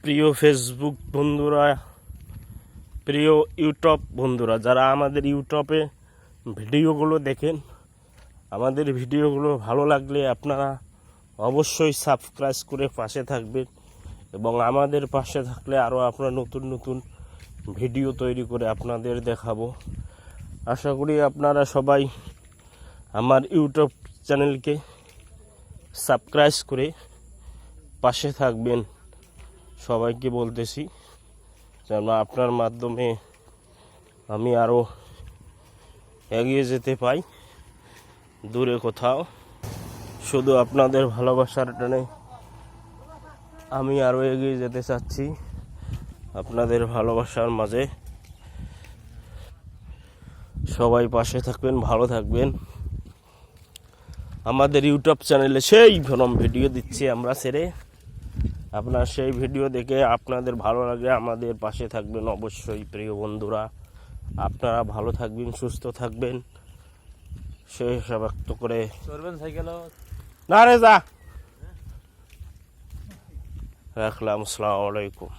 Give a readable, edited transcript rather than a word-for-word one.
প্রিয় ফেসবুক বন্ধুরা, প্রিয় ইউটিউব বন্ধুরা, যারা আমাদের ইউটিউবে ভিডিওগুলো দেখেন, আমাদের ভিডিওগুলো ভালো লাগলে আপনারা অবশ্যই সাবস্ক্রাইব করে পাশে থাকবেন এবং আমাদের পাশে থাকলে আরও আপনারা নতুন নতুন ভিডিও তৈরি করে আপনাদের দেখাবো। আশা করি আপনারা সবাই আমার ইউটিউব চ্যানেলকে সাবস্ক্রাইব করে পাশে থাকবেন। সবাইকে বলতেছি যেন আপনার মাধ্যমে আমি আরও এগিয়ে যেতে পাই দূরে কোথাও। শুধু আপনাদের ভালোবাসার টানে আমি আরও এগিয়ে যেতে চাচ্ছি আপনাদের ভালোবাসার মাঝে। সবাই পাশে থাকবেন, ভালো থাকবেন। আমাদের ইউটিউব চ্যানেলে সেই ভরম ভিডিও দিচ্ছি আমরা ছেড়ে, আপনার সেই ভিডিও দেখে আপনাদের ভালো লাগে আমাদের পাশে থাকবেন অবশ্যই। প্রিয় বন্ধুরা, আপনারা ভালো থাকবেন, সুস্থ থাকবেন, সেই সব ব্যক্ত করে না রে যা রাখলাম। আসসালামু আলাইকুম।